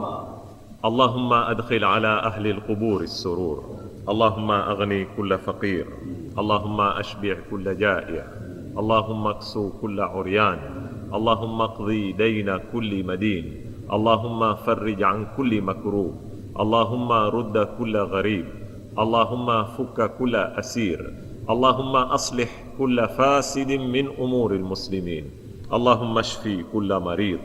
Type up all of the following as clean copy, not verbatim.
اللهم أدخل على أهل القبور السرور، اللهم أغني كل فقير، اللهم أشبع كل جائع، اللهم اكسو كل عريان، اللهم اقضي دين كل مدين، اللهم فرج عن كل مكروب، اللهم رد كل غريب، اللهم فك كل أسير، اللهم أصلح كل فاسد من أمور المسلمين، اللهم اشفي كل مريض،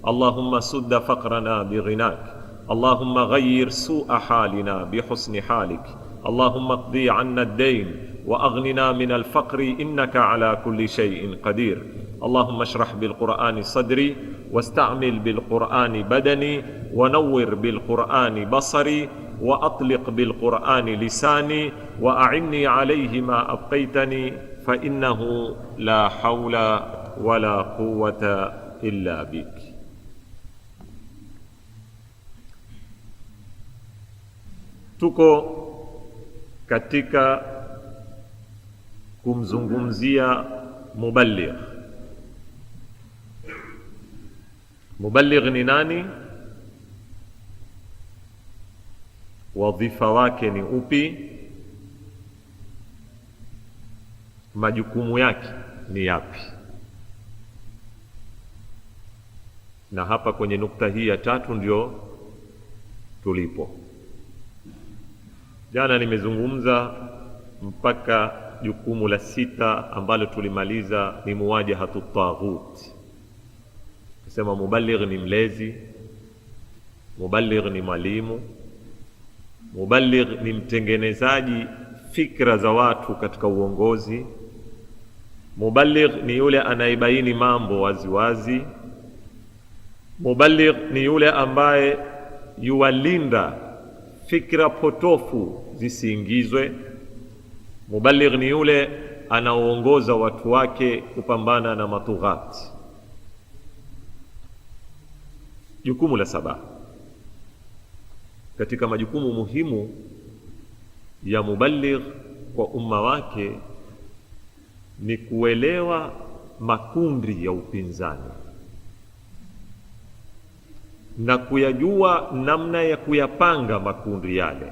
اللهم سد فقرنا بغناك، اللهم غير سوء حالنا بحسن حالك، اللهم اقضي عنا الدين وأغننا من الفقر إنك على كل شيء قدير. اللهم اشرح بالقرآن صدري، واستعمل بالقرآن بدني، ونور بالقرآن بصري، وأطلق بالقرآن لساني، وأعني عليه ما أبقيتني، فإنه لا حول ولا قوة إلا بك. Tuko katika kumzungumzia muballigh. Muballigh ni nani? Wadhifa wake ni upi? Majukumu yake ni yapi? Na hapa kwenye nukta hii ya tatu ndio tulipo. Jana nimezungumza mpaka jukumu la 6 ambalo tulimaliza ni muwajahatu taghut. Kusema muballigh ni mlezi, muballigh ni mwalimu, muballigh ni mtengenezaji fikra za watu katika uongozi, muballigh ni yule anaibaini mambo waziwazi, muballigh ni yule ambaye yuwalinda fikra potofu zisiingizwe, muballigh ni yule anaoongoza watu wake kupambana na matughat. Jukumu la 7 katika majukumu muhimu ya muballigh kwa umma wake ni kuelewa makundi ya upinzani na kuyajua namna ya kuyapanga makundi yale.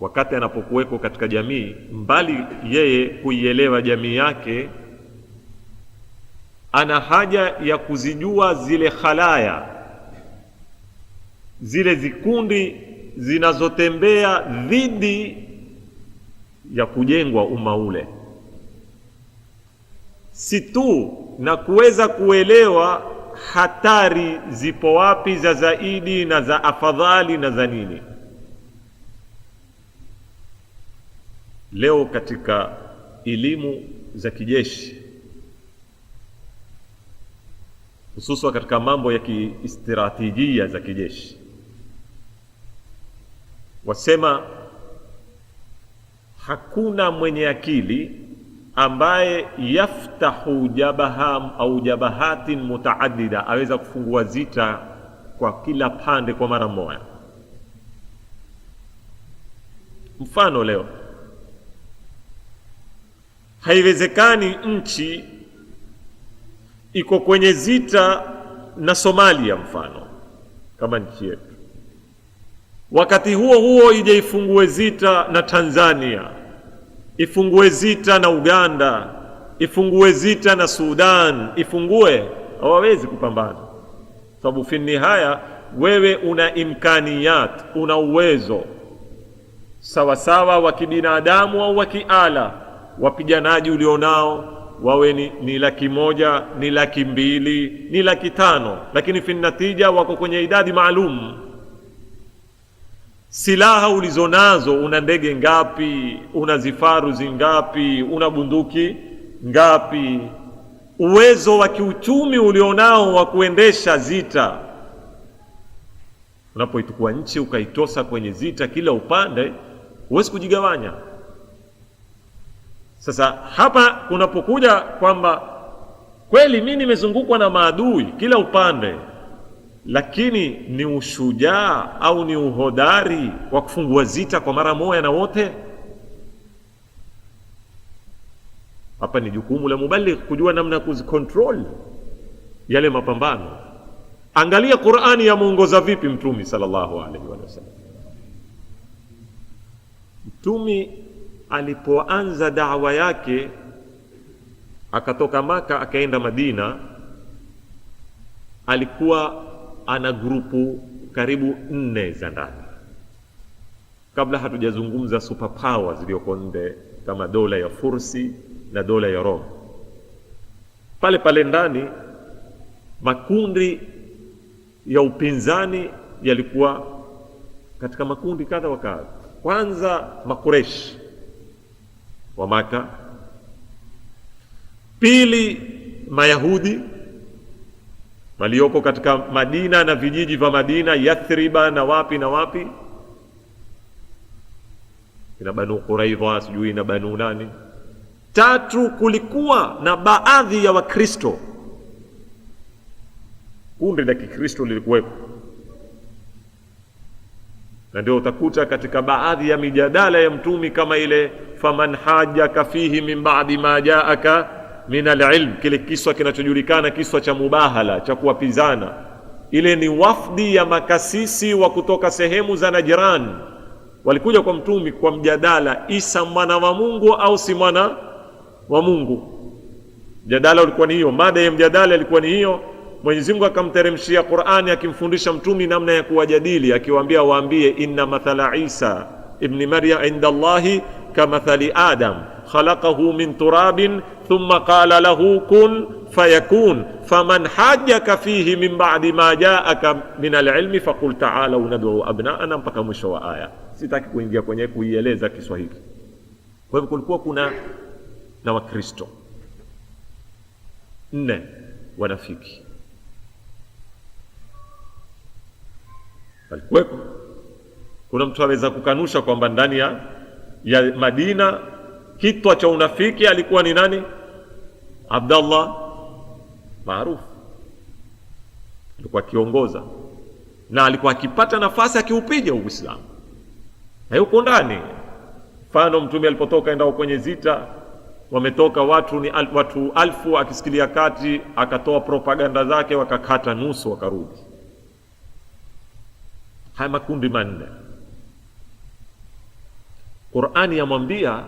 Wakati anapokuweko katika jamii, mbali yeye kuielewa jamii yake, ana haja ya kuzijua zile khalaya, zile zikundi zinazotembea dhidi ya kujengwa umma ule. Si tu na kuweza kuelewa hatari zipo wapi za zaidi na za afadhali na za nini. Leo katika elimu za kijeshi, hususan katika mambo ya kiistratejia za kijeshi, wasema hakuna mwenye akili ambaye yaftahu jabaha au jabahatin mutaaddida, aweza kufungua zita kwa kila pande kwa mara moja. Mfano, leo haiwezekani nchi iko kwenye zita na Somalia mfano kama nchi yetu, wakati huo huo ije ifungue zita na Tanzania, ifungue zita na Uganda, ifungue zita na Sudan, hawawezi kupambana. Sababu fi nihaya wewe una imkaniyat, una uwezo sawa sawa wa kibinadamu au wa kiala. Wapiganaji ulionao wawe ni 100,000, ni 200,000, ni 500,000, lakini fi natija wako kwenye idadi maalum. Silaha ulizonazo, una ndege ngapi, una zifaru zingapi, una bunduki ngapi, uwezo wa kiuchumi ulionao wa kuendesha zita. Unapoitukua nchi ukaitosa kwenye zita kila upande, huwezi kujigawanya. Sasa hapa kunapokuja kwamba kweli mimi nimezungukwa na maadui kila upande, lakini ni ushujaa au ni uhodari wa kufungua zita kwa mara moja na wote? Hapa ni jukumu la muballigh kujua namna ya kuzicontrol yale mapambano. Angalia Qur'ani yamuongoza vipi Mtume sallallahu alaihi wasallam. Mtume alipoanza da'wa yake akatoka Maka akaenda Madina, alikuwa ana grupu karibu 4 za ndani, kabla hatujazungumza super powers zilizoko nje kama dola ya Fursi na dola ya Rome. Pale pale ndani makundi ya upinzani yalikuwa katika makundi kadha wa kadha. Kwanza Makuresh wa Maka, pili Mayahudi walioko katika Madina na vijiji vya Madina, Yathriba na wapi na wapi, ina Banu Quraidha sijui na Banu nani. Tatu, kulikuwa na baadhi ya Wakristo, kundi la Kikristo lilikuwepo, na ndio utakuta katika baadhi ya mijadala ya Mtume kama ile faman hajaka fihi min ba'di ma ja'aka min al-ilm, kile kiswa kinachojulikana kiswa cha mubahala cha kuwapizana. Ile ni wafdi ya makasisi wa kutoka sehemu za Najran, walikuja kwa Mtume kwa mjadala, Isa mwana wa Mungu au si mwana wa Mungu. Mjadala ulikuwa ni hiyo, mada ya mjadala ilikuwa ni hiyo. Mwenyezi Mungu akamteremshia Qur'ani akimfundisha Mtume namna ya kuwajadili, akiwaambia waambie inna mathala Isa ibn Maryam inda Allahi kamathali Adam khalaqahu min turabin thumma qala lahu kun fayakun faman hajjaka fihi min ba'di ma ja'aka min al-ilmi faqul ta'alu nad'u abna'ana, mpaka mwisho wa aya. Sitaki kuingia kwenye kuieleza Kiswahili. Kwa hivyo kulikuwa kuna na Wakristo 4 wanafiki walikuwepo. Kuna mtu aweza kukanusha kwamba ndani ya Madina kitwa cha unafiki alikuwa ni nani? Abdallah maarufu alikuwa akiongoza na alikuwa akipata nafasi akiupiga Uislamu, na yuko ndani. Mfano, Mtume alipotoka endao kwenye zita, wametoka watu ni watu 1000, akisikilia kati akatoa propaganda zake, wakakata nusu wakarudi. Haya makundi 4. Qur'ani yamwambia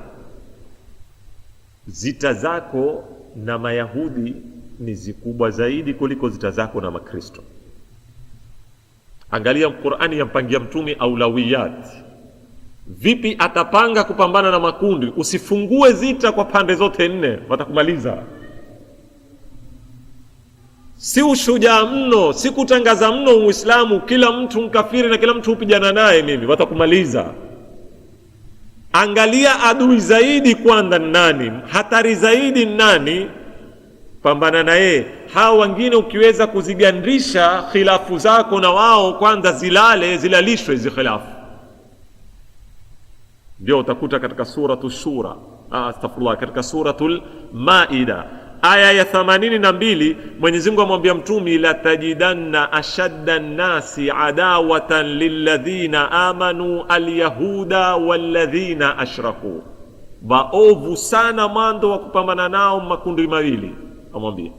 zita zako na Mayahudi ni zikubwa zaidi kuliko zita zako na Makristo. Angalia Qur'ani yampangia Mtume aulawiyat, vipi atapanga kupambana na makundi. Usifungue zita kwa pande zote 4, watakumaliza. Si ushujaa mno, si kutangaza mno Uislamu, kila mtu mkafiri na kila mtu upigana naye mimi, watakumaliza. Angalia adui zaidi kwanza nani, hatari zaidi nani, pambana na yeye. Hao wengine ukiweza kuzigandisha khilafu zako na wao kwanza zilalishwe hizo khilafu. Ndio utakuta katika suratul Shura, katika suratul Maida aya ya 82 Mwenyezi Mungu amwambia Mtume, la tajidanna ashadda an-nasi adawatan lilladhina amanu alyahuda walladhina ashraku. Baovu sana mando wa kupambana nao makundi mawili. Amwambia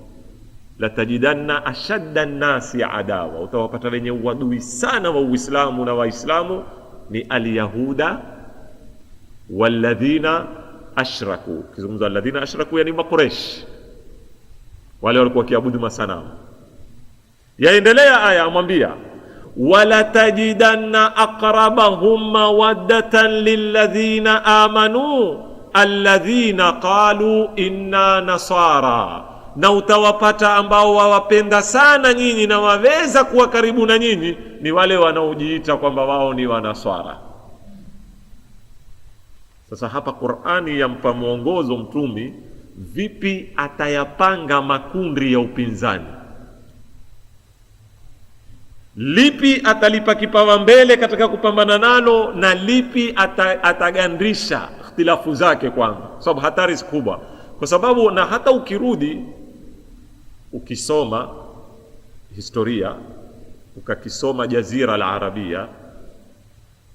la tajidanna ashadda an-nasi adawa, utawapata wenye uadui sana wa Uislamu na Waislamu ni alyahuda walladhina ashraku. Kizungumza alladhina ashraku yani Makuresh, wale walikuwa kiabudu masanamu. Yaendelea aya amwambia wala tajidanna aqrabahum mawaddatan lilladhina amanu alladhina qalu inna nasara, na utawapata ambao wawapenda sana nyinyi na waweza kuwa karibu na nyinyi ni wale wanaojiita kwamba wao ni wanaswara. Sasa hapa Qur'ani yampa mwongozo Mtume vipi atayapanga makundi ya upinzani, lipi atalipa kipawa mbele katika kupambana nalo, na lipi atagandisha ikhtilafu zake kwanza, kwa sababu hatari kubwa. Kwa sababu na hata ukirudi ukisoma historia, ukakisoma Jazira al-Arabia,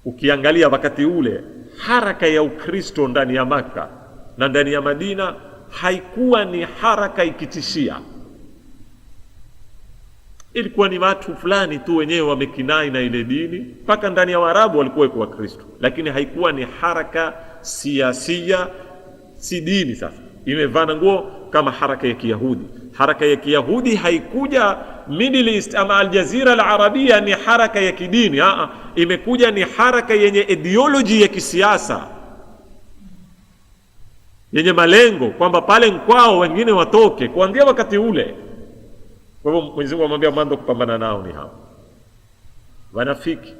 ukiangalia wakati ule haraka ya Ukristo ndani ya Maka na ndani ya Madina haikuwa ni haraka ikitishia. ilikuwa ni watu fulani tu wenyewe wamekinai na ile dini, mpaka ndani ya Waarabu walikuwa kwa Kristo, lakini haikuwa ni haraka siasia, si dini. Sasa imevana nguo kama haraka ya Kiyahudi. Haraka ya Kiyahudi haikuja Middle East ama Aljazira al-Arabia ni haraka ya kidini, imekuja ni haraka yenye ideology ya kisiasa, yenye malengo kwamba pale kwao wengine watoke kuanzia wakati ule. Kwa hivyo Mwenyezi Mungu amwambia mwanzo kupambana nao ni hao wanafiki.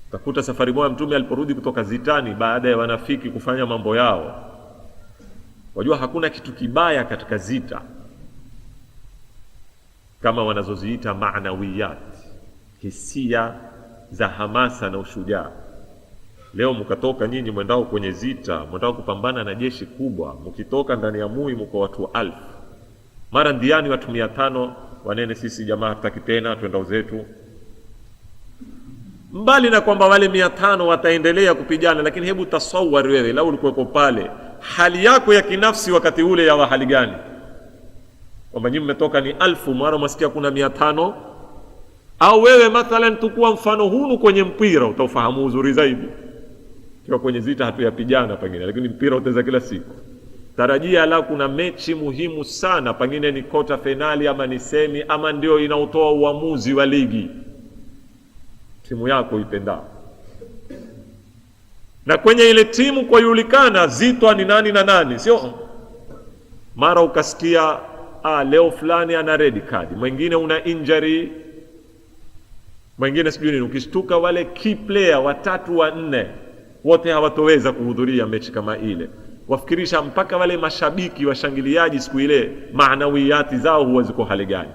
Utakuta safari moja Mtume aliporudi kutoka zitani baada ya wanafiki kufanya mambo yao. Wajua hakuna kitu kibaya katika zita kama wanazoziita maanawiyat, hisia za hamasa na ushujaa. Leo mkatoka nyinyi mwendao kwenye zita, mwendao kupambana na jeshi kubwa, mkitoka ndani ya mui mko watu 1000, mara ndiani watu 500 wanene sisi jamaa hataki tena twendao zetu. Mbali na kwamba wale 500 wataendelea kupigana, lakini hebu tasawwar wewe lau ulikuwa pale, hali yako ya kinafsi wakati ule ya hali gani? Kwamba nyinyi mmetoka ni 1000, mara msikia kuna 500. Au wewe mathalan tukua mfano hunu kwenye mpira, utafahamu uzuri zaidi. Kwa kwenye zita hatuyapigana pengine, lakini mpira utaweza kila siku. Tarajia la kuna mechi muhimu sana, pengine ni quarter finali ama ni semi ama ndio inaotoa uamuzi wa ligi, timu yako ipendao. Na kwenye ile timu kwa yulikana zitwa ni nani na nani, sio mara ukasikia leo fulani ana red card, mwingine una injury, mwingine sijui nini. Ukishtuka wale key player 3 4 wote hawatoweza kuhudhuria mechi kama ile. Wafikirisha mpaka wale mashabiki washangiliaji siku ile maanawiyati zao huwa ziko hali gani?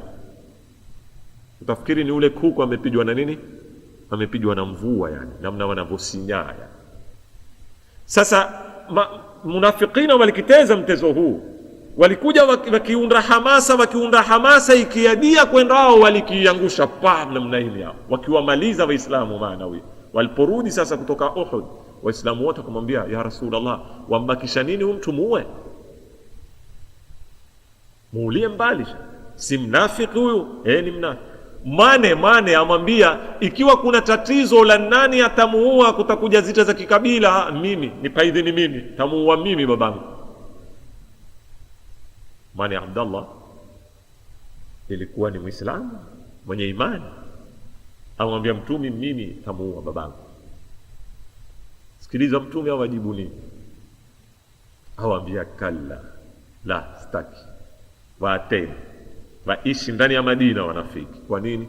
Utafikiri ni ule kuku amepigwa na nini? Amepigwa na mvua, yani namna wanavyosinyaa. Sasa munafikina walikiteza mtezo huu, walikuja wakiunda hamasa ikiadia kwenda wao walikiangusha namna ile yao, wakiwamaliza Waislamu maanawi. Waliporudi sasa kutoka Uhud, Waislamu wote kumwambia ya Rasulullah, wambakisha nini huyu mtu muue? Muulie mbali, si mnafiki huyu? Ni mnafiki. Mane amwambia ikiwa kuna tatizo la nani atamuua, kutakuja zita za kikabila, mimi nipaidhini, mimi tamuua mimi babangu. Mane Abdallah ilikuwa ni Muislamu mwenye imani, amwambia Mtume mimi tamuua babangu. Sikiliza Mtume awajibu nini? Awambia kalla la staki waateni waishi ndani ya Madina wanafiki. Kwa nini?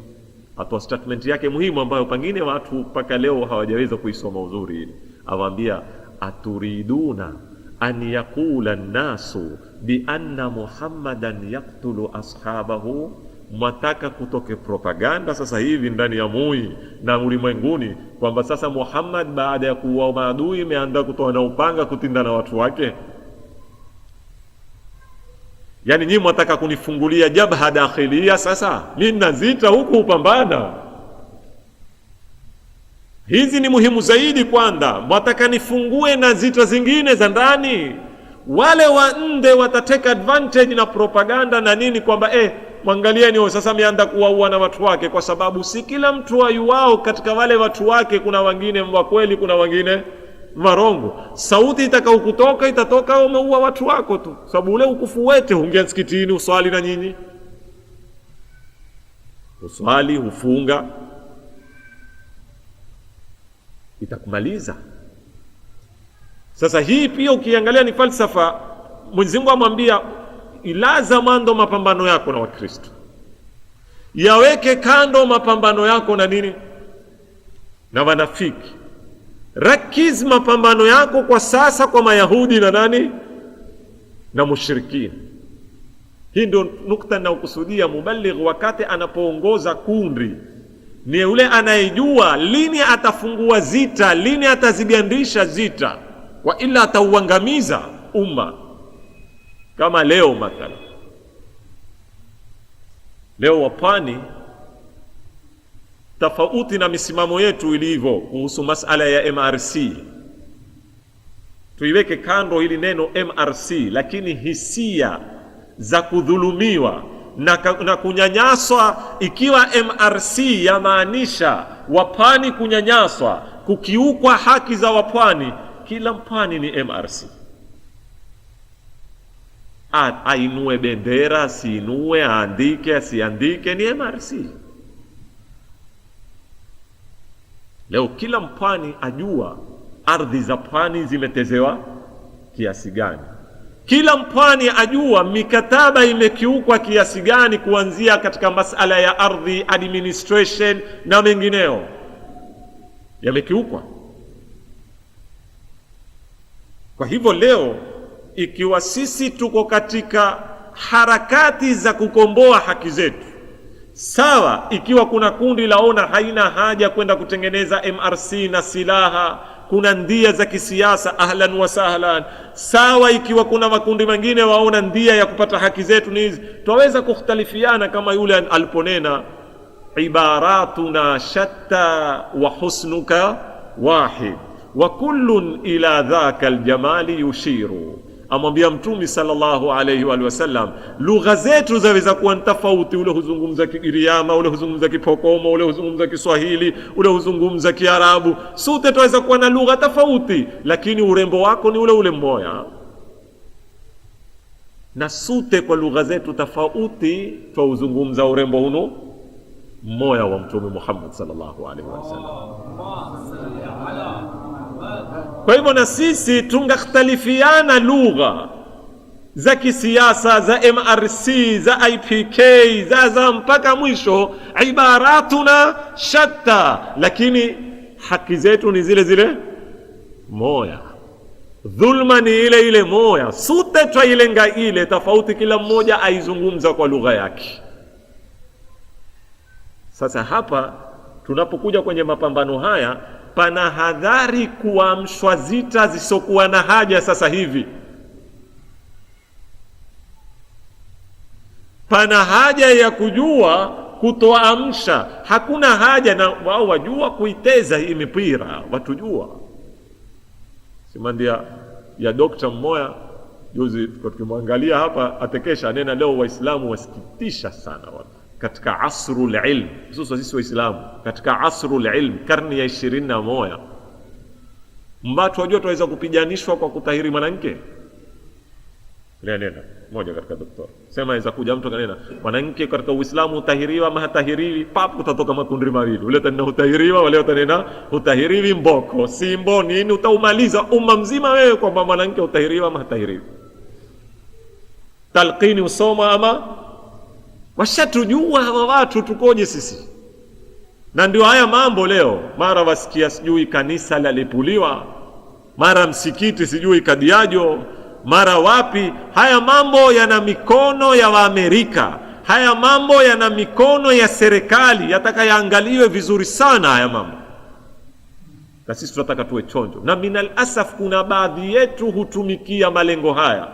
Atoa statement yake muhimu ambayo pengine watu mpaka leo hawajaweza kuisoma uzuri ile. Awaambia aturiduna an yaqula an-nasu bi anna Muhammadan yaqtulu ashabahu, mwataka kutoke propaganda sasa hivi ndani ya mui na ulimwenguni kwamba sasa Muhammad baada ya kuua maadui imeanza kutoa na upanga kutinda na watu wake. Yani nyinyi mwataka kunifungulia jabha dakhilia, sasa mimi nazita huku upambana. Hizi ni muhimu zaidi kwanza, mwataka nifungue na zita zingine za ndani. Wale wa nje watateka advantage na propaganda na nini kwamba mwangalieni sasa ameanza kuwaua na watu wake, kwa sababu si kila mtu wao katika wale watu wake kuna wengine wa kweli, kuna wengine marongo. Sauti itakayokutoka itatoka umeua watu wako tu, sababu ule ukufu wete ungia msikitini uswali na nyinyi uswali ufunga, itakumaliza. Sasa hii pia ukiangalia ni falsafa. Mwenyezi Mungu amwambia ilaza mando mapambano yako na Wakristo, yaweke kando mapambano yako na nini, na wanafiki. Rakiz mapambano yako kwa sasa kwa Mayahudi na nani, na mushrikina. Hii ndio nukta na ukusudia mubaligh wakati anapoongoza kundi, ni yule anayejua lini atafungua zita, lini atazigandisha zita, wa ila atauangamiza umma. Kama leo mathalan, leo wapani tofauti na misimamo yetu ilivyo kuhusu masala ya MRC, tuiweke kando hili neno MRC, lakini hisia za kudhulumiwa na kunyanyaswa. Ikiwa MRC yamaanisha wapwani kunyanyaswa, kukiukwa haki za wapwani, kila mpwani ni MRC. Ainue bendera, siinue, aandike, asiandike, ni MRC. Leo kila mpwani ajua ardhi za pwani zimetezewa kiasi gani. Kila mpwani ajua mikataba imekiukwa kiasi gani, kuanzia katika masala ya ardhi, administration na mengineo yamekiukwa. Kwa hivyo leo ikiwa sisi tuko katika harakati za kukomboa haki zetu, sawa. Ikiwa kuna kundi laona haina haja kwenda kutengeneza MRC na silaha, kuna ndia za kisiasa, ahlan wa sahlan, sawa. Ikiwa kuna makundi mengine waona ndia ya kupata haki zetu ni hizi, twaweza kukhtalifiana kama yule aliponena, ibaratuna shatta wa husnuka wahid wa kullun ila dhaka aljamali yushiru. Amwambia Mtume sallallahu alayhi wa sallam, lugha zetu zaweza kuwa tofauti. Ule huzungumza Kigiriama, ule huzungumza Kipokoma, ule huzungumza Kiswahili, ule huzungumza Kiarabu. Sote twaweza kuwa na lugha tofauti, lakini urembo wako ni ule ule mmoja. Na sote kwa lugha zetu tofauti twauzungumza urembo huno mmoja wa Mtume Muhammad sallallahu alayhi wa sallam. Kwa hivyo na sisi tungakhtalifiana lugha za kisiasa, za MRC, za IPK, za mpaka mwisho, ibaratuna shatta, lakini haki zetu ni zile zile moya, dhulma ni ile ile moya, sote twailenga ile, tofauti kila mmoja aizungumza kwa lugha yake. Sasa hapa tunapokuja kwenye mapambano haya, pana hadhari kuamshwa zita zisokuwa na haja. Sasa hivi pana haja ya kujua kutoamsha. Hakuna haja na wao wajua kuiteza hii mipira, watujua. Simandia ya dokta mmoja juzi tukimwangalia hapa atekesha, nena leo Waislamu wasikitisha sana watu katika asrul ilm, hususan sisi Waislamu katika asrul ilm, karni ya 21, mbatu wajua tuweza kupiganishwa kwa kutahiri mwanamke. Nena moja katika doktor sema inaweza kuja mtu kanena mwanamke katika Uislamu utahiriwa ama hatahiriwi, papo kutatoka makundi mawili, ule tena utahiriwa, wale tena utahiriwi, mboko simbo nini, utaumaliza umma mzima wewe kwamba mwanamke utahiriwa ama hatahiriwi. Talqini usoma ama washatujua hawa watu tukoje sisi. Na ndio haya mambo leo, mara wasikia sijui kanisa lalipuliwa, mara msikiti sijui kadiajo, mara wapi. Haya mambo yana mikono ya Waamerika, haya mambo yana mikono ya serikali, yataka yaangaliwe vizuri sana haya mambo, na sisi tunataka tuwe chonjo. Na minal asaf kuna baadhi yetu hutumikia malengo haya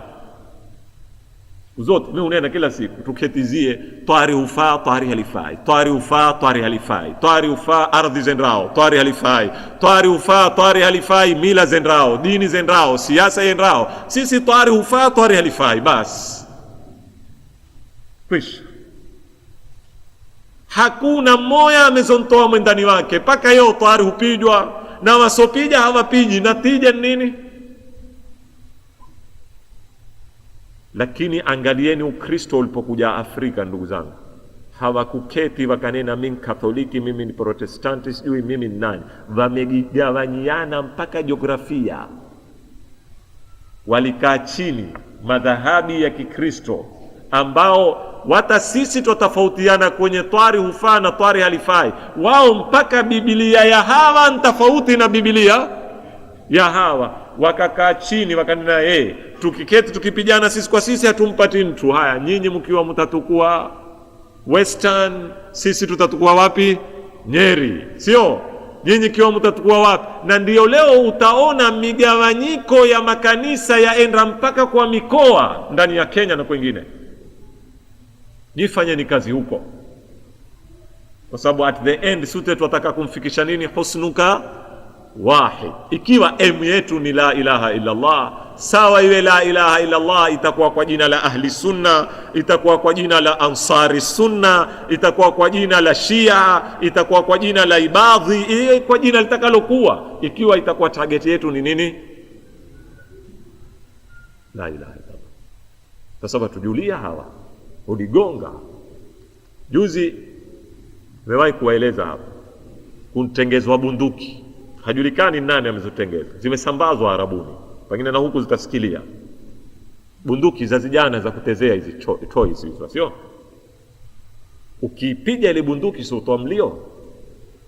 zote. Mimi unena kila siku tuketizie twari hufaa twari halifai, twari hufaa twari halifai, twari hufaa ardhi zendrao twari halifai, twari hufaa twari halifai, mila zendrao, dini zendrao, siasa yendrao. Sisi twari hufaa twari halifai basi kwisha. Hakuna mmoja amezontoa mwendani wake, paka yeo twari hupijwa na wasopija hawapiji. Natija nini? Lakini angalieni Ukristo ulipokuja Afrika, ndugu zangu, hawakuketi wakanena mimi Katoliki, mimi ni Protestanti, sijui mimi ni nani. Wamegawanyiana mpaka jiografia. Walikaa chini madhahabi ya Kikristo ambao hata sisi tofautiana kwenye twari hufaa na twari halifai. Wao mpaka Biblia ya hawa ni tofauti na Biblia ya hawa. Wakakaa chini wakanena tukiketi tukipigana sisi kwa sisi hatumpati mtu. Haya, nyinyi mkiwa mtatukua Western, sisi tutatukua wapi? Nyeri, sio? Nyinyi kiwa mtatukua wapi? Na ndio leo utaona migawanyiko ya makanisa yaenda mpaka kwa mikoa ndani ya Kenya na kwingine. Nifanye ni kazi huko, kwa sababu at the end sote tunataka kumfikisha nini? Husnuka wahid. Ikiwa aim yetu ni la ilaha illa Allah, sawa iwe la ilaha illa Allah itakuwa kwa jina la ahli sunna, itakuwa kwa jina la ansari sunna, itakuwa kwa jina la shia, itakuwa kwa jina la ibadhi, kwa jina litakalokuwa, ikiwa itakuwa target yetu ni nini? La ilaha illa Allah. Sasa tujulia hawa uligonga. Juzi nimewahi kuwaeleza hapa, kuntengezwa bunduki, hajulikani nani amezotengeza, zimesambazwa Arabuni, pengine na huku zitasikilia. Bunduki za vijana za kutezea hizi toys hizo, sio? Ukipiga ile bunduki sio utoa mlio.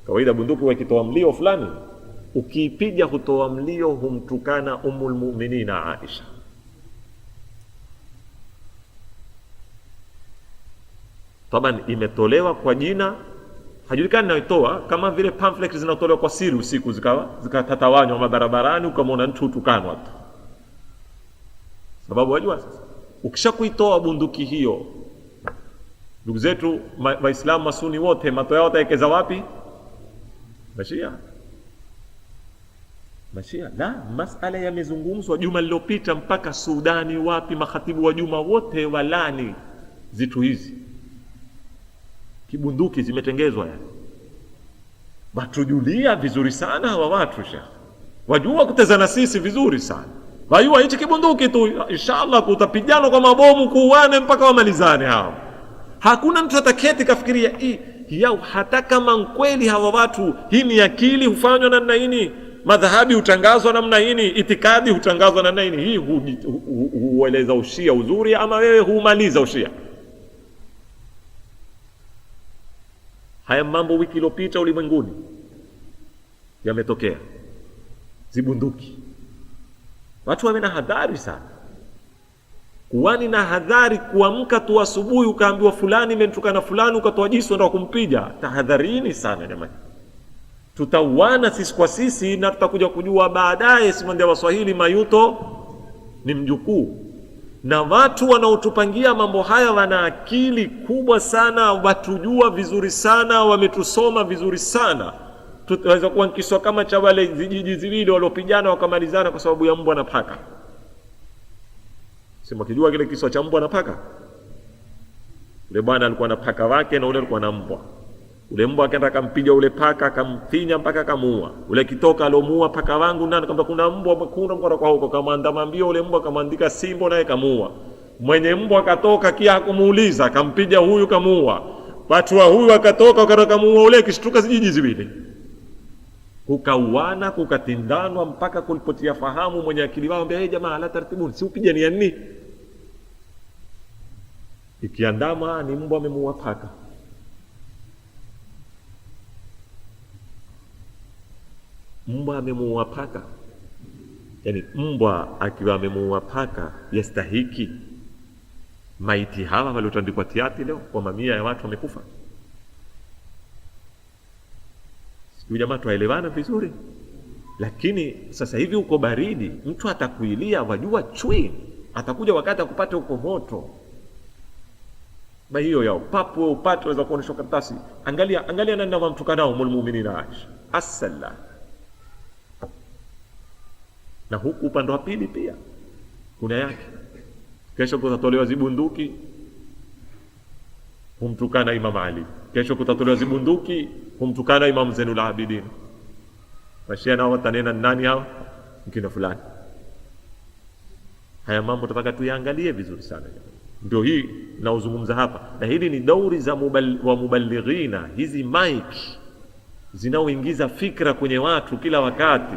Kawaida bunduki wakitoa mlio fulani, ukipiga hutoa mlio, humtukana Ummul Mu'minina Aisha. Taban imetolewa kwa jina hajulikani naitoa, kama vile pamphlets zinatolewa kwa siri usiku zikatatawanywa mabarabarani, ukamwona mtu tukanwa tu. Sababu wajua sasa, ukishakuitoa bunduki hiyo, ndugu zetu Waislamu Masuni wote mato yao wataekeza wapi? Mashia. La, masala yamezungumzwa juma lililopita mpaka Sudani, wapi makhatibu wa juma wote walani zitu hizi. Kibunduki zimetengezwa yani. Batujulia vizuri sana hawa watu shekhi. Wajua kutezana sisi vizuri sana. Wajua hichi kibunduki tu inshallah kutapigana kwa mabomu kuuane mpaka wamalizane hao. Hakuna mtu ataketi kafikiria yao, hata kama kweli hawa watu hii ni akili hufanywa namna hii, madhahabi hutangazwa namna hii, itikadi hutangazwa namna hii, hueleza ushia uzuri ama wewe humaliza ushia. Haya mambo wiki iliyopita ulimwenguni yametokea, zibunduki. Watu wame na hadhari sana, kuwani na hadhari. Kuamka tu asubuhi ukaambiwa fulani imetukana fulani, ukatoa jiso ndio kumpiga. Tahadharini sana jamani, tutauana sisi kwa sisi, na tutakuja kujua baadaye simandia Waswahili mayuto ni mjukuu. Na watu wanaotupangia mambo haya wana akili kubwa sana, watujua vizuri sana, wametusoma vizuri sana. Tutaweza kuwa kiswa kama cha wale vijiji viwili waliopigana wakamalizana kwa sababu ya mbwa na paka. Sema kijua kile kiswa cha mbwa na paka? Ule bwana alikuwa na paka wake na ule alikuwa na mbwa. Ule mbwa akaenda akampiga ule paka, akamfinya mpaka akamuua. Ule kitoka alomuua paka wangu nani, kama kuna mbwa mkunda kwa huko, kama andamambia ule mbwa kamandika simbo naye kamuua. Mwenye mbwa akatoka kia kumuuliza, akampiga huyu kamuua. Watu wa huyu akatoka wakatokamuua ule, kishtuka zijiji ziwili. Kukauana, kukatindanwa mpaka kulipotia fahamu mwenye akili wao, ambia jamaa la tartibuni, si upigani ya nini? Ikiandama ni mbwa amemuua paka. Mbwa amemuua paka. Yani mbwa akiwa amemuua paka yastahiki maiti hawa waliotandikwa tiati leo kwa mamia ya watu wamekufa? Sijui jamaa tuelewana vizuri. Lakini sasa hivi uko baridi, mtu atakuilia, wajua chui atakuja wakati akupate uko moto. Ba hiyo yao papo upate waweza kuonesha karatasi. Angalia nani wamtukanao Ummul Mu'minina Aisha. As-salam. Na huku upande wa pili pia kuna yake. Kesho kutatolewa zibunduki humtukana Imam Ali. Kesho kutatolewa zibunduki humtukana Imam Zainul Abidin. Mashia nao watanena nani hao? Mkina fulani. Haya mambo tutaka tuyaangalie vizuri sana. Ndio hii naozungumza hapa. Na hili ni dauri za muballighina. Hizi mic zinaoingiza fikra kwenye watu kila wakati.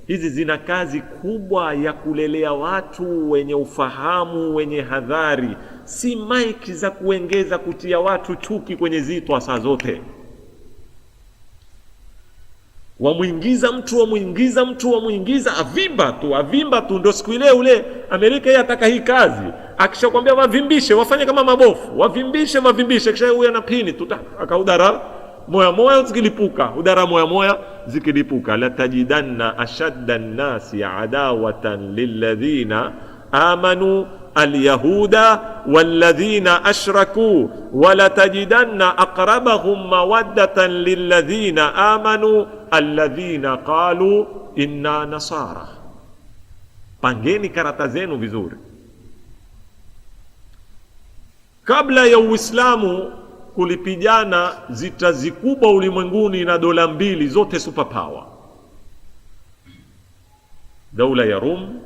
Hizi zina kazi kubwa ya kulelea watu wenye ufahamu, wenye hadhari. Si mic za kuengeza kutia watu chuki kwenye zitwa saa zote. Wamuingiza mtu avimba tu. Ndio siku ile ule Amerika yeye ataka hii kazi. Akishakwambia wavimbishe, wafanye kama mabofu. Wavimbishe. Kisha huyu anapini tu akaudara moya zikilipuka. La tajidanna ashadda an-nasi adawatan lilladhina amanu al-yahuda walladhina ashraku wa la tajidanna aqrabahum mawaddatan lilladhina amanu alladhina qalu inna nasara. Pangeni karata zenu vizuri. Kabla ya Uislamu kulipigana zita zikubwa ulimwenguni na dola mbili zote superpower, daula ya Rum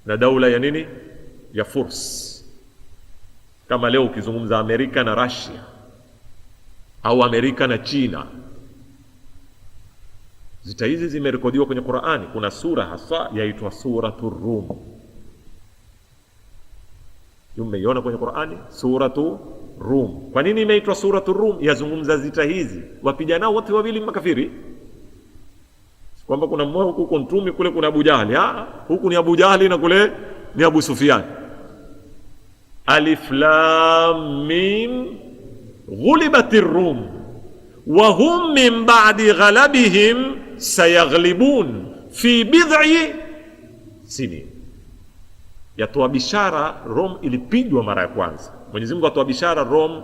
na daula ya nini, ya Furs. Kama leo ukizungumza Amerika na Russia au Amerika na China, zita hizi zimerekodiwa kwenye Qur'ani. Kuna sura hasa yaitwa Suratul Rum. Umeiona kwenye Qur'ani Suratul Rum. Kwa nini imeitwa Suratul Rum? Yazungumza zita hizi, wapigana wote wawili makafiri. Kwamba kuna mmoja huku Mtume, kule kuna Abu Jahali. Huku ni Abu Jahali na kule ni Abu Sufyan. Alif Lam Mim ghulibatir Rum wa hum min ba'di ghalabihim sayaghlibun fi bid'i sinin. Yatoa bishara Rom ilipigwa mara ya kwanza. Mwenyezi Mungu atoa bishara Rom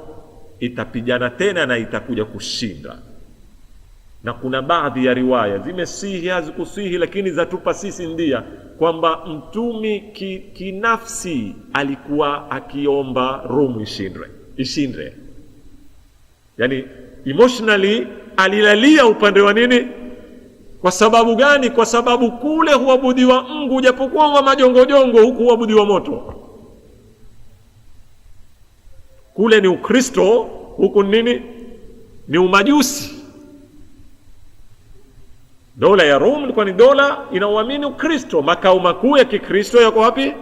itapigana tena na itakuja kushinda. Na kuna baadhi ya riwaya zimesihi hazikusihi, lakini zatupa sisi ndia kwamba Mtume kinafsi alikuwa akiomba Rom ishindwe. Yani emotionally alilalia upande wa nini? Kwa sababu gani? Kwa sababu kule huabudiwa Mungu japokuwa wa majongojongo, huku huabudiwa moto. Kule ni Ukristo, huku nini? Ni umajusi. Dola ya Rum ilikuwa ni dola inaoamini Ukristo. Makao makuu ya Kikristo yako wapi?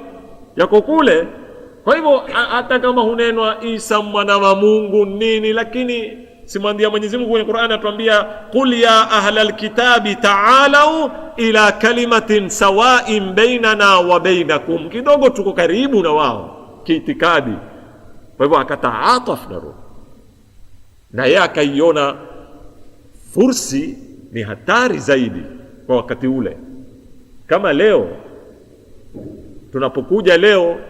Yako kule. Kwa hivyo hata kama hunenwa Isa mwana wa Mungu nini, lakini simwambia Mwenyezi Mungu kwenye Qur'ani atuambia qul ya ahlal kitabi ta'alu ila kalimatin sawa'in bainana wa bainakum. Kidogo tuko karibu na wao kiitikadi. Kwa hivyo akataataf na Rum, na yeye akaiona Fursi ni hatari zaidi kwa wakati ule. Kama leo tunapokuja leo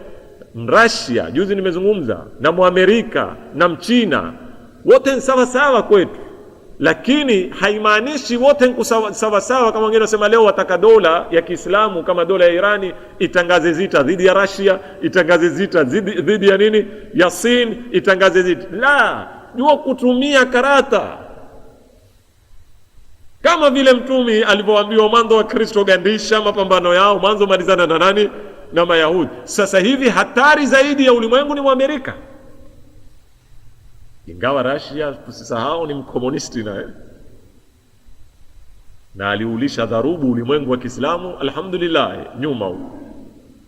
Mrasia, juzi nimezungumza na Muamerika na Mchina, wote ni sawa sawa kwetu, lakini haimaanishi wote ni sawa sawa. Kama wengine wasema leo wataka dola ya Kiislamu kama dola ya Irani itangaze zita dhidi ya Russia, itangaze zita dhidi ya nini, ya Sin, itangaze zita. La, jua kutumia karata. Kama vile Mtume alivyoambiwa mwanzo wa Kristo gandisha mapambano yao, mwanzo malizana na nani? Na Mayahudi. Sasa hivi hatari zaidi ya ulimwengu ni Amerika. Ingawa Russia tusisahau ni mkomunisti na aliulisha dharubu ulimwengu wa Kiislamu, alhamdulillah, nyuma huko.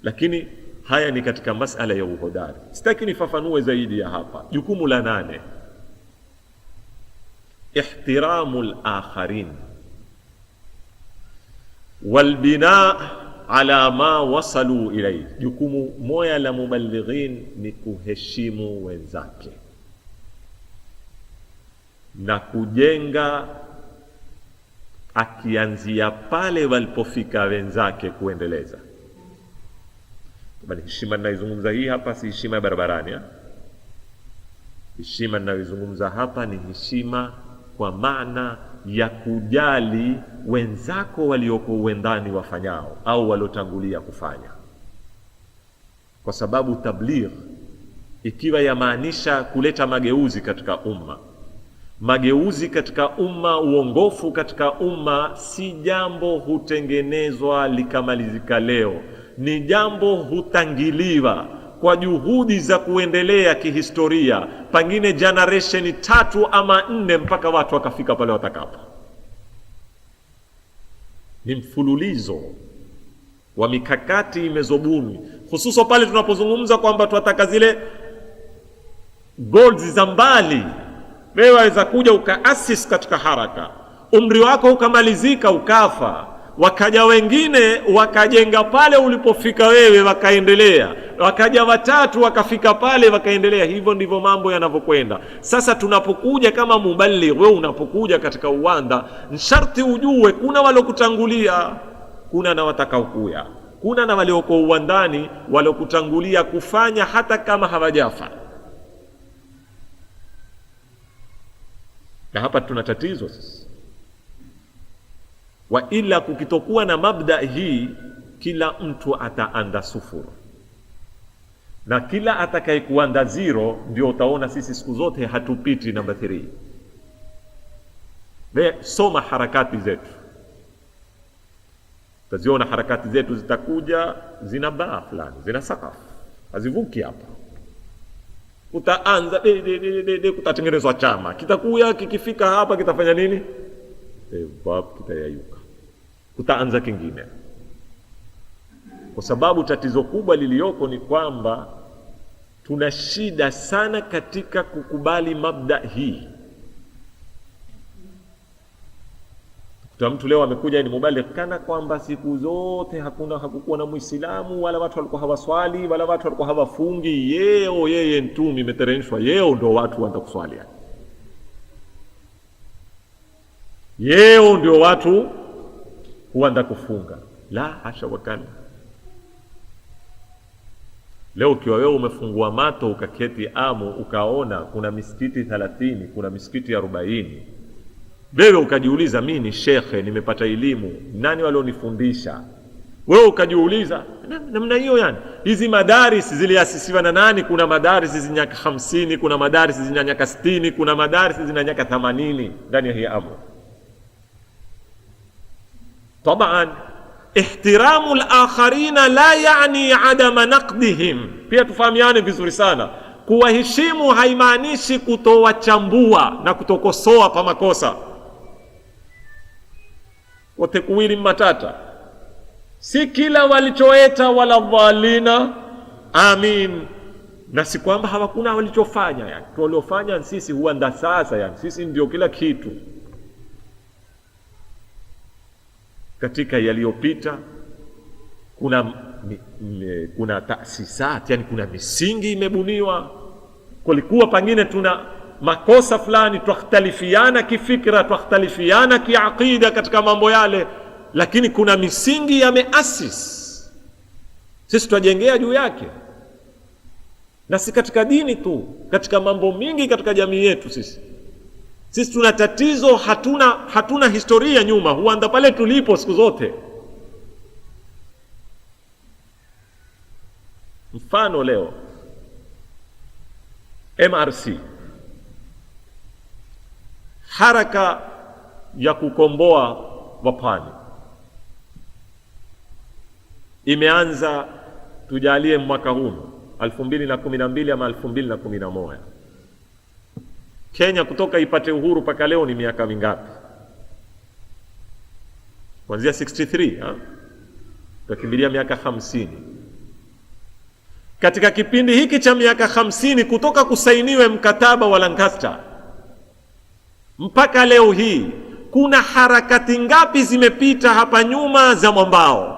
Lakini haya ni katika masala ya uhodari. Sitaki nifafanue zaidi ya hapa. Jukumu la 8, ihtiramul akharin wal bina ala ma wasalu ilayhi. Jukumu moja la mubalighin ni kuheshimu wenzake na kujenga akianzia pale walipofika wenzake kuendeleza. Bali heshima ninaizungumza hii hapa si heshima ya barabarani. Heshima ninaizungumza hapa ni heshima kwa maana ya kujali wenzako walioko uendani wafanyao au waliotangulia kufanya. Kwa sababu tabligh ikiwa yamaanisha kuleta mageuzi katika umma, mageuzi katika umma, uongofu katika umma, si jambo hutengenezwa likamalizika leo. Ni jambo hutangiliwa kwa juhudi za kuendelea kihistoria, pengine generation 3 ama 4 mpaka watu wakafika pale watakapo. Ni mfululizo wa mikakati imezobuni, hususo pale tunapozungumza kwamba tunataka zile goals za mbali. Wewe waweza kuja ukaasis katika haraka, umri wako ukamalizika ukafa, wakaja wengine wakajenga pale ulipofika wewe wakaendelea, wakaja watatu wakafika pale wakaendelea. Hivyo ndivyo mambo yanavyokwenda. Sasa tunapokuja kama mubaligh, wewe unapokuja katika uwanda, sharti ujue kuna waliokutangulia, kuna na watakaokuja, kuna na walioko uwandani waliokutangulia kufanya hata kama hawajafa. Na hapa tuna tatizo sasa. Wa ila kukitokuwa na mabda hii, kila mtu ataanda sufuru, na kila atakayekuanda zero ndio utaona sisi siku zote hatupiti namba 3. Soma harakati zetu, utaziona harakati zetu zitakuja zina baa fulani, zina sakafu, hazivuki hapa. Utaanza kutatengenezwa chama, kitakuya kikifika hapa kitafanya nini? Kitayayuka, kutaanza kingine. Kwa sababu tatizo kubwa lilioko ni kwamba tuna shida sana katika kukubali mabda hii. Kwa mtu leo amekuja ni mubaligh kana kwamba siku zote hakukuwa na Muislamu, wala watu walikuwa hawaswali, wala watu walikuwa hawafungi. Yeye mtume imeteremshwa, yeye ndio watu waanza kuswali, yeye ndio watu huanza kufunga. La hasha wakani. Leo ukiwa wewe umefungua mato ukaketi Amu ukaona kuna misikiti 30, kuna misikiti 40, wewe ukajiuliza mimi ni shekhe, nimepata elimu, nani walionifundisha? Wewe ukajiuliza namna hiyo, yani hizi madaris ziliasisiwa na nani? Kuna madaris zina 50, kuna madaris zina 60, kuna madaris zina 80 ndani ya hii Amu. Taban ihtiramu al-akharina la yani adama naqdihim. Pia tufahamiane vizuri sana, kuwaheshimu haimaanishi kutowachambua na kutokosoa pa makosa. Wote kuwili matata, si kila walichoeta wala dhalina amin, na si kwamba hawakuna walichofanya. Yani tuliofanya sisi huanda sasa, yani sisi ndio kila kitu. Katika yaliyopita kuna taasisati, yani kuna misingi imebuniwa. Kulikuwa pengine tuna makosa fulani, tukhtalifiana kifikra, tukhtalifiana kiaqida katika mambo yale, lakini kuna misingi yameasis, sisi tunajengea juu yake. Na si katika dini tu, katika mambo mingi katika jamii yetu sisi tuna tatizo, hatuna historia nyuma, huanda pale tulipo siku zote. Mfano leo MRC, haraka ya kukomboa wapwani, imeanza tujalie mwaka huu 2012 ama 2011. Kenya kutoka ipate uhuru paka leo ni miaka mingapi? Kuanzia 63, tukimbilia miaka 50. Katika kipindi hiki cha miaka 50 kutoka kusainiwe mkataba wa Lancaster mpaka leo hii, kuna harakati ngapi zimepita hapa nyuma za mwambao?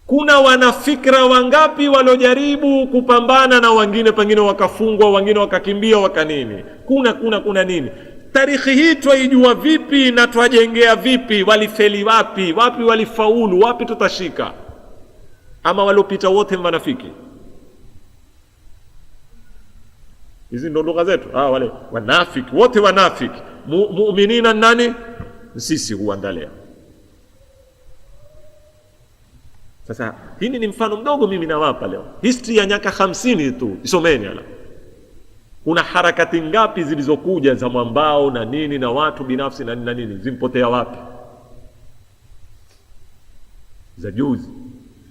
Kuna wanafikra wangapi waliojaribu kupambana na wengine, pengine wakafungwa, wengine wakakimbia, wakanini? Kuna nini? Tarikhi hii twaijua vipi na twajengea vipi? Walifeli wapi? Wapi walifaulu? Wapi tutashika? Ama waliopita wote wanafiki? Hizi ndo lugha zetu. Wale wanafiki wote, wanafiki. Mu'minina nani? Sisi huandalia. Sasa hili ni mfano mdogo mimi nawapa leo. History ya miaka 50 tu isomeni ala. Kuna harakati ngapi zilizokuja za mwambao na nini na watu binafsi na nini, zimpotea wapi? Za juzi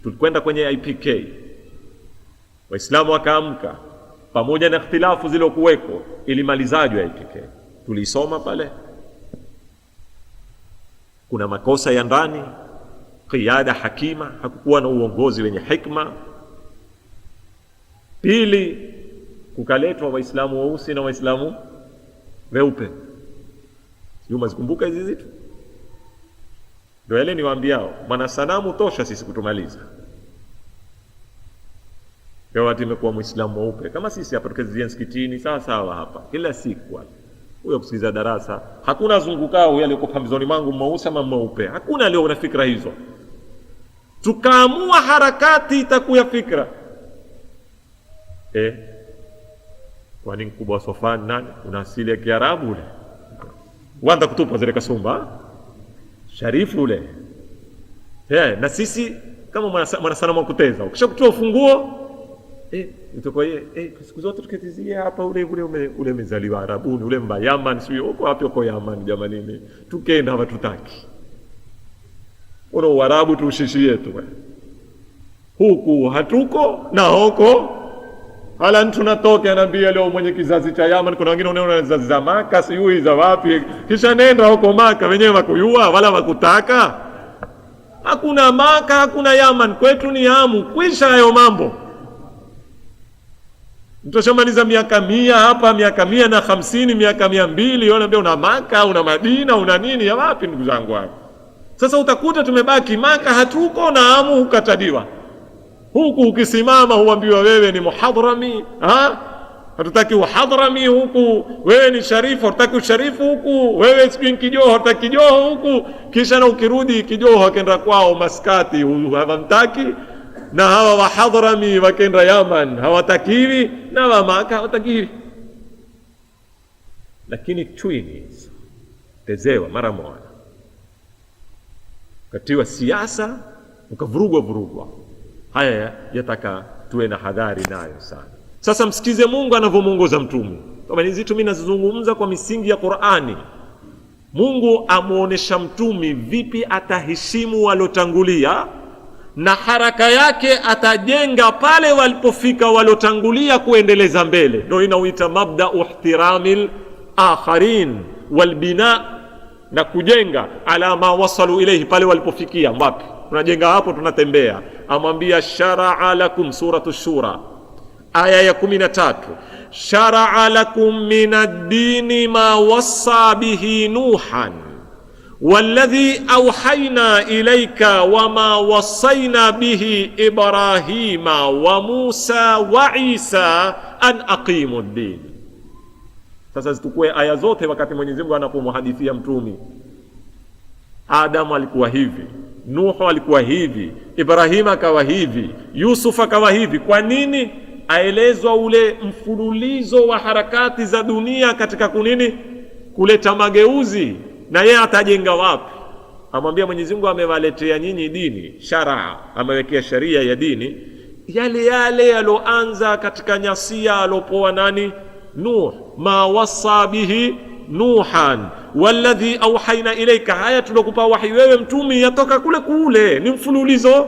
tulikwenda kwenye IPK, Waislamu wakaamka pamoja na ikhtilafu zilokuweko, ilimalizajwe IPK. Tulisoma pale kuna makosa ya ndani, qiyada hakima, hakukuwa na uongozi wenye hikma. Pili, kukaletwa Waislamu weusi na Waislamu weupe. Yuma zikumbuka hizi zitu? Ndio yale niwaambiao, maana sanamu tosha sisi kutumaliza. Leo watu imekuwa Muislamu mweupe kama sisi hapa tukizia msikitini sawa hapa kila siku. Huyo kusikiza darasa, hakuna zungukao yale yuko pambizoni mangu mweusi ama mweupe. Hakuna leo na fikra hizo. Tukaamua harakati itakuya fikra. Kwani mkubwa wa Sofani nani? Una asili ya Kiarabu ule. Wanda kutupa zile kasumba. sharifu ule. Na sisi kama mwanasalamu kuteza, ukishakutoa ufunguo itakuwa siku zote tukitizie hapa ule umezaliwa Arabuni, ule mba Yaman, sio uko wapi uko Yaman jamanini, tukenda hapa tutaki ule Uarabu tushishie tu huku hatuko na huko hala tunatoka. Anambia leo mwenye kizazi cha Yaman, kuna wengine unaona kizazi za Maka sijui za wapi, kisha nenda huko Maka wenyewe wakuyua wala wakutaka. Hakuna Maka, hakuna Yaman, kwetu ni Hamu. Kwisha hayo mambo. Mtoshamaliza miaka 100 hapa, miaka 150, miaka 200, unaambia una Maka, una Madina, una nini ya wapi ndugu zangu hapo. Sasa utakuta tumebaki Maka hatuko na Hamu hukatadiwa. Huku ukisimama huambiwa wewe ni muhadrami, hatutaki uhadrami huku, wewe ni sharifu, hatutaki usharifu huku, wewe sijui Kijoho, hatutaki Kijoho huku. Kisha na ukirudi Kijoho akenda kwao Maskati hawamtaki, na hawa wa Hadrami wakenda Yaman hawatakiwi, na wa Maka hawatakiwi. Lakini chwini tezewa mara moja, katiwa siasa ukavurugwa. Haya yataka tuwe na hadhari nayo sana. Sasa msikize Mungu anavyomuongoza mtume. Kama hizi mimi nazungumza kwa misingi ya Qur'ani. Mungu amuonesha mtume vipi ataheshimu walotangulia, na haraka yake atajenga pale walipofika walotangulia kuendeleza mbele. Ndio inaoita mabda ihtiramil akharin wal bina, na kujenga ala ma wasalu ilayhi, pale walipofikia wapi tunajenga hapo, tunatembea. Amwambia shara'a lakum, suratu Shura aya ya 13, shara'a lakum minad-dini ma wassa bihi Nuhan walladhi awhayna ilayka wama wassayna bihi Ibrahima wa Musa wa Isa an aqimu ad-din. Sasa zitukue aya zote wakati Mwenyezi Mungu anapomhadithia mtume. Adamu alikuwa hivi, Nuhu alikuwa hivi, Ibrahima akawa hivi, Yusuf akawa hivi. Kwa nini? Aelezwa ule mfululizo wa harakati za dunia katika kunini, kuleta mageuzi, na yeye atajenga wapi. Amwambia Mwenyezi Mungu amewaletea nyinyi dini, sharaa, amewekea sharia ya dini yale yaloanza katika nyasia alopoa nani? Nuh, ma wasa bihi Nuhan walladhi awhayna ilayka. Haya tulokupa wahi wewe mtume yatoka kule, ni mfululizo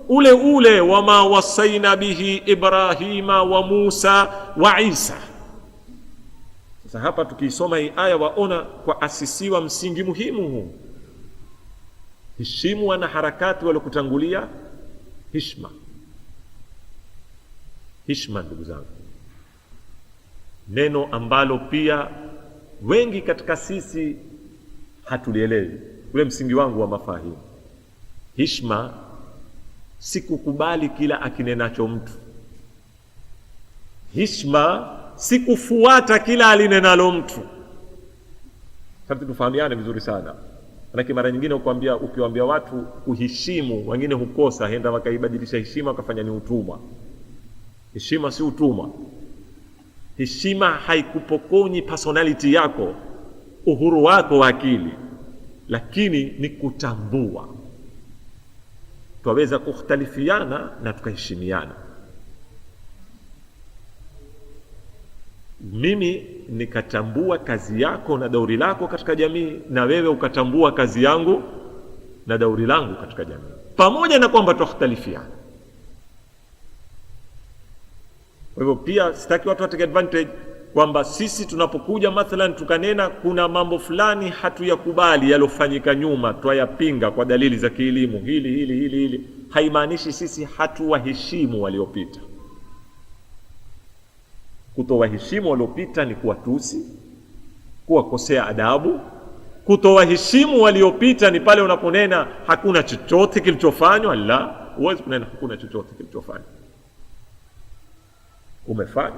ule wama wasaina bihi Ibrahima wa Musa wa Isa. Sasa hapa tukisoma hii aya waona kwa asisiwa msingi muhimu huu. Heshimu wana harakati waliokutangulia, heshima ndugu zangu, neno ambalo pia wengi katika sisi hatulielewi. Ule msingi wangu wa mafahimu, heshima si kukubali kila akinenacho mtu. Heshima si kufuata kila alinenalo mtu. Sasa tufahamiane vizuri sana. Maana mara nyingine ukiwaambia watu kuheshimu, wengine hukosa, henda wakaibadilisha heshima wakafanya ni utumwa. Heshima si utumwa. Heshima haikupokonyi personality yako, uhuru wako wa akili, lakini ni kutambua. Twaweza kukhtalifiana na tukaheshimiana. Mimi nikatambua kazi yako na dauri lako katika jamii, na wewe ukatambua kazi yangu na dauri langu katika jamii, pamoja na kwamba tukhtalifiana. Kwa hivyo pia sitaki watu watake advantage kwamba sisi tunapokuja mathalan tukanena kuna mambo fulani hatuyakubali yalofanyika nyuma, twayapinga kwa dalili za kielimu, hili, haimaanishi sisi hatuwaheshimu waliopita. Kutowaheshimu waliopita ni kuwatusi, kuwakosea adabu. Kutowaheshimu waliopita ni pale unaponena hakuna chochote kilichofanywa. La, huwezi kunena hakuna chochote kilichofanywa. Umefanya.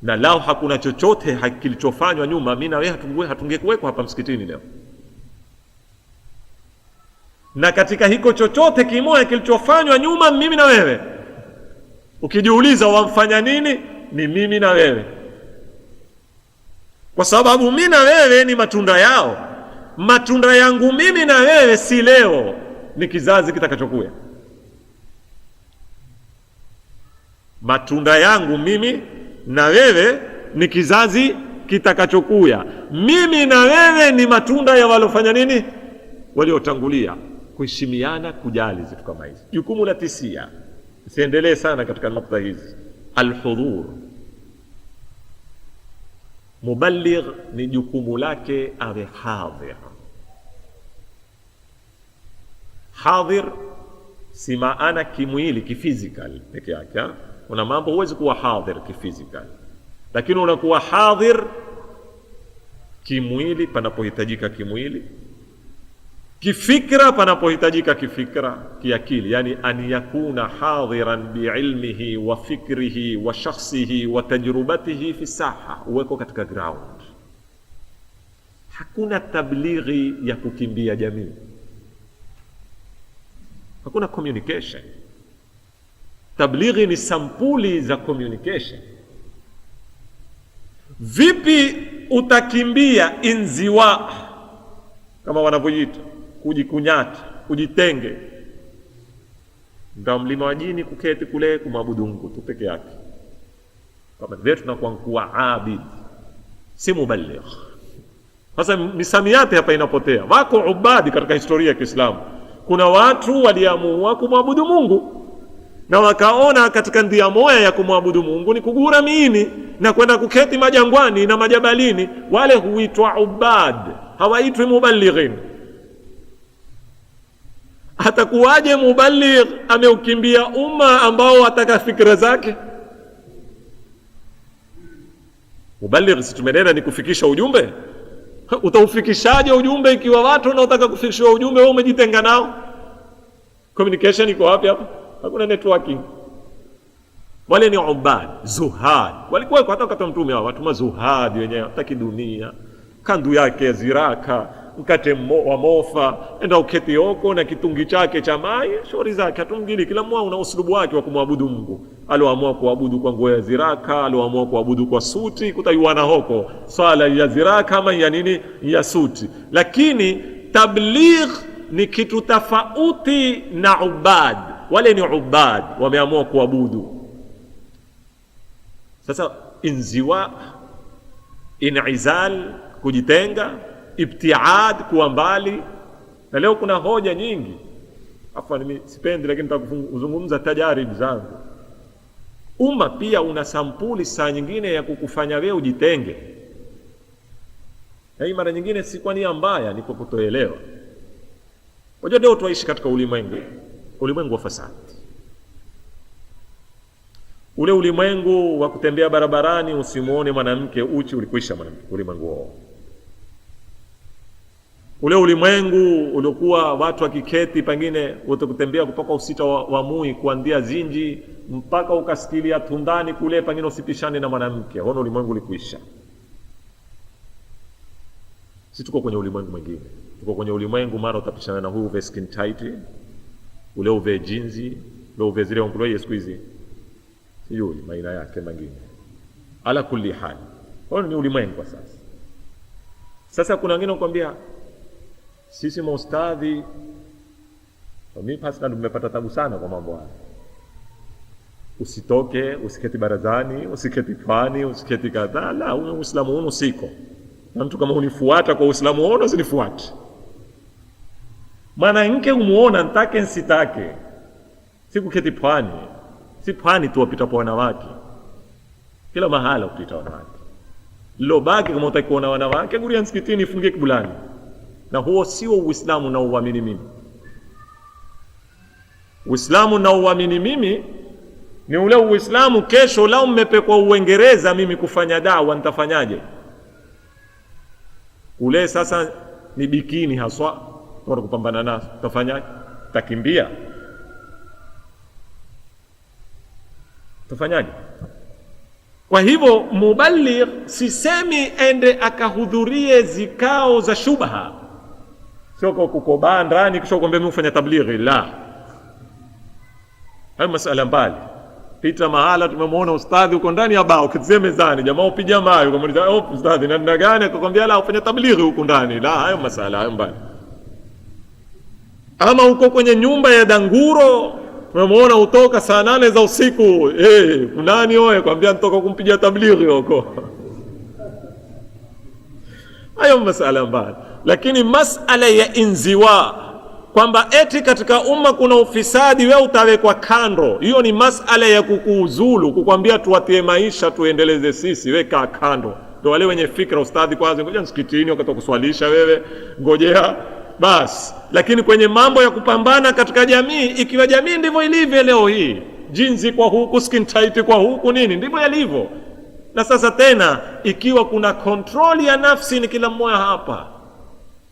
Na lao hakuna chochote kilichofanywa nyuma, mimi na wewe hatungekuwekwa hapa msikitini leo. Na katika hiko chochote kimoja kilichofanywa nyuma, mimi na wewe, ukijiuliza wamfanya nini, ni mimi na wewe. Kwa sababu mimi na wewe ni matunda yao. matunda yangu mimi na wewe si leo, ni kizazi kitakachokuja. Matunda yangu mimi na wewe ni kizazi kitakachokuja. Mimi na wewe ni matunda ya walofanya nini? Waliotangulia. Kuheshimiana, kujali vitu kama hizi. Jukumu la 9, siendelee sana katika nukta hizi. Alhudhur. Muballigh ni jukumu lake awe hadhir. Hadhir si maana kimwili, kifizikal peke yake. Kuna mambo huwezi kuwa hadhir kifizikal, lakini unakuwa hadhir kimwili panapohitajika kimwili, kifikra panapohitajika kifikra, kiakili. Yani an yakuna hadhiran biilmihi wa fikrihi wa shakhsihi wa tajrubatihi fi saha, uweko katika ground. Hakuna tablighi ya kukimbia jamii, hakuna communication. Tablighi ni sampuli za communication. Vipi utakimbia inziwa kama wanavyoita, kujikunyata, kujitenge, ndio mlima wa jini, kuketi kule kumwabudu Mungu tu peke yake? Kama vile tunakuwa abid, si muballigh. Sasa misamiati hapa inapotea. Wako ubadi katika historia ya Kiislamu. Kuna watu waliamua kumwabudu Mungu na wakaona katika ndia moja ya kumwabudu Mungu ni kugura miini na kwenda kuketi majangwani na majabalini. Wale huitwa ubad, hawaitwi muballighin. Atakuwaje muballigh ameukimbia umma ambao wataka fikra zake? Muballigh si tumenena ni kufikisha ujumbe. Utaufikishaje ujumbe ikiwa watu wanaotaka kufikisha ujumbe wewe umejitenga nao? Communication iko wapi hapa? Hakuna networking. Wale ni ubad, zuhad. Walikuwa hata wakati wa Mtume, watu mazuhadi wenyewe, hataki dunia, kandu yake ziraka, mkate wa mofa, enda uketi huko na kitungi chake cha mai, shauri zake hatumgili. Kila mmoja una uslubu wake wa kumwabudu Mungu. Aloamua kuabudu kwa nguo ya ziraka, aloamua kuabudu kwa suti, kutayuana huko swala ya ziraka ama ya nini, ya suti. Lakini tabligh ni kitu tofauti na ubad. Wale ni ubad, wameamua kuabudu. Sasa inziwa, inizal, kujitenga, ibtiad, kuwa mbali. Na leo kuna hoja nyingi, afa mimi sipendi, lakini nitakuzungumza tajarib zangu. Umma pia una sampuli saa nyingine ya kukufanya wewe ujitenge. Na hii mara nyingine si kwa nia mbaya, ni kwa kutoelewa. Unajua leo tuishi katika ulimwengu wa fasadi. Ule ulimwengu wa kutembea barabarani usimuone mwanamke uchi ulikuisha ulimwengu wao. Ule ulimwengu uliokuwa watu wakiketi pengine wote kutembea kutoka usita wa Mui kuandia Zinji mpaka ukasikilia Tundani kule, pengine usipishane na mwanamke. Huo ulimwengu ulikuisha. Sisi tuko kwenye ulimwengu mwingine. Tuko kwenye ulimwengu mara utapishana na huyu skin tight, ule uve jinzi, ule uve zile onkulo siku hizi. Sijui maana yake mengine. Ala kulli hali. Huo ni ulimwengu kwa sasa. Sasa kuna wengine wanakuambia sisi maustadhi, mimi Pascal nimepata tabu sana kwa mambo haya. Usitoke, usiketi barazani, usiketi fani, usiketi kadhaa. La, Uislamu huu usiko. Na mtu kama unifuata kwa Uislamu huu usinifuate. Maana nke umuona nitake nsitake. Sikuketi pwani. Si pwani tu wapita kwa wanawake. Kila mahala upita wanawake. Lobaki kama utaki kuona wanawake, guria msikitini, ifungie kibulani. Na huo sio Uislamu na uamini mimi. Uislamu na uamini mimi ni ule Uislamu kesho lao mmepekwa Uingereza mimi kufanya dawa, nitafanyaje? Ule sasa ni bikini haswa kwa kupambana nazo. Utafanyaje? Takimbia? Utafanyaje? Kwa hivyo muballigh sisemi ende akahudhurie zikao za shubha. Sio kukobaa ndani kisha kuambia mimi ufanya tablighi, la. Hayo masala mbali. pita mahala tumemwona ustadhi uko ndani ya bao kitzie mezani, jamaa upija mayo kumuuliza ustadhi namna gani, akakwambia la ufanya tablighi huko ndani. La, hayo masala hayo mbali. Ama uko kwenye nyumba ya danguro tumemwona utoka saa 8 za usiku, nani wewe, kwambia nitoka kumpigia tablighi huko. Hayo masala mbali. Lakini masala ya inziwa kwamba eti katika umma kuna ufisadi, wewe utawekwa kando, hiyo ni masala ya kukuuzulu, kukwambia tuwatie maisha tuendeleze sisi, weka kando. Ndio wale wenye fikra ustadhi, kwanza ngoja msikitini wakati kuswalisha wewe ngojea basi. Lakini kwenye mambo ya kupambana katika jamii, ikiwa jamii ndivyo ilivyo leo hii, jinsi kwa huku, skin tight kwa huku, nini ndivyo yalivyo. Na sasa tena ikiwa kuna control ya nafsi ni kila mmoja hapa,